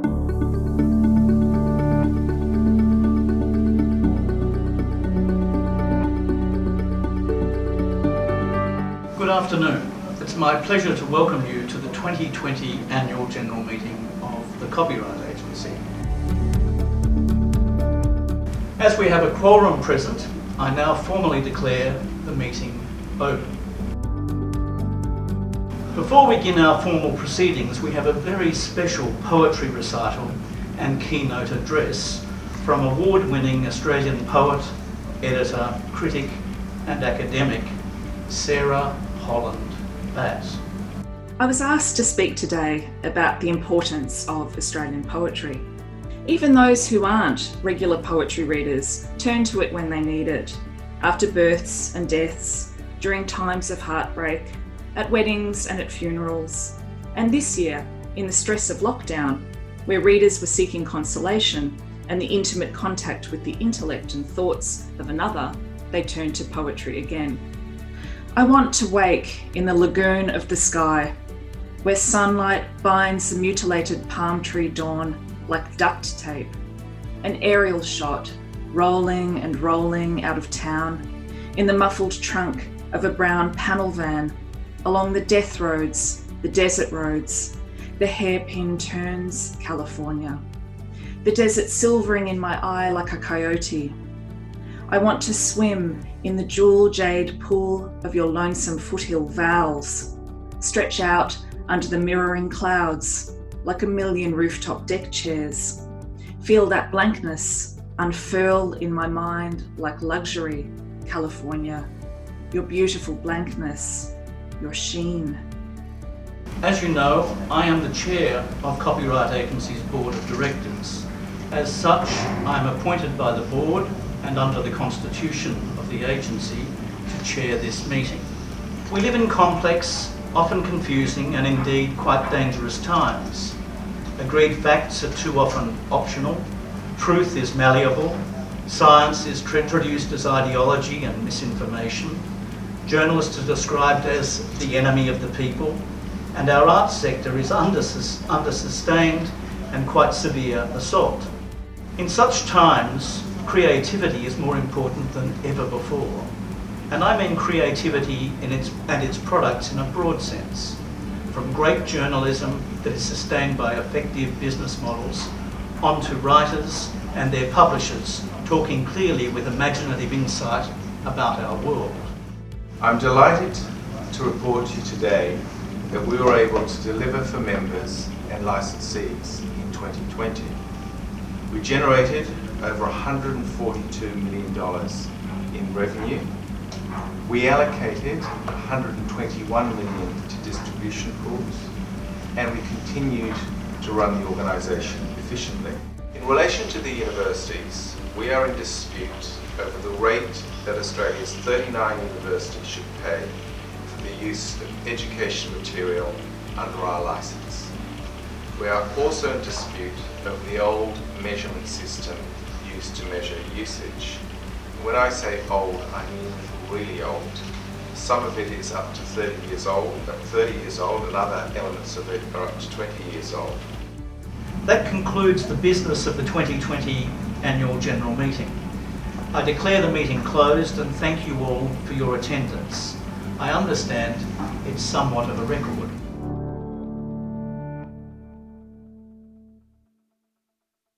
Good afternoon. It's my pleasure to welcome you to the 2020 Annual General Meeting of the Copyright Agency. As we have a quorum present, I now formally declare the meeting open. Before we begin our formal proceedings, we have a very special poetry recital and keynote address from award-winning Australian poet, editor, critic and academic Sarah Holland Batt. I was asked to speak today about the importance of Australian poetry. Even those who aren't regular poetry readers turn to it when they need it, after births and deaths, during times of heartbreak, at weddings and at funerals. And this year, in the stress of lockdown, where readers were seeking consolation and the intimate contact with the intellect and thoughts of another, they turned to poetry again. I want to wake in the lagoon of the sky, where sunlight binds the mutilated palm tree dawn like duct tape, an aerial shot rolling and rolling out of town in the muffled trunk of a brown panel van along the death roads, the desert roads, the hairpin turns, California, the desert silvering in my eye like a coyote. I want to swim in the jewel jade pool of your lonesome foothill vowels, stretch out under the mirroring clouds like a million rooftop deck chairs, feel that blankness unfurl in my mind like luxury, California, your beautiful blankness, your sheen. As you know, I am the chair of Copyright Agency's Board of Directors. As such, I am appointed by the board and under the constitution of the agency to chair this meeting. We live in complex, often confusing and indeed quite dangerous times. Agreed facts are too often optional, truth is malleable, science is introduced as ideology and misinformation, journalists are described as the enemy of the people, and our arts sector is under sustained and quite severe assault. In such times, creativity is more important than ever before. And I mean creativity and its products in a broad sense. From great journalism that is sustained by effective business models, on to writers and their publishers talking clearly with imaginative insight about our world. I'm delighted to report to you today that we were able to deliver for members and licensees in 2020. We generated over $142 million in revenue. We allocated $121 million to distribution pools, and we continued to run the organisation efficiently. In relation to the universities, we are in dispute over the rate that Australia's 39 universities should pay for the use of education material under our licence. We are also in dispute over the old measurement system used to measure usage. When I say old, I mean really old. Some of it is up to 30 years old, and other elements of it are up to 20 years old. That concludes the business of the 2020 Annual General Meeting. I declare the meeting closed and thank you all for your attendance. I understand it's somewhat of a record.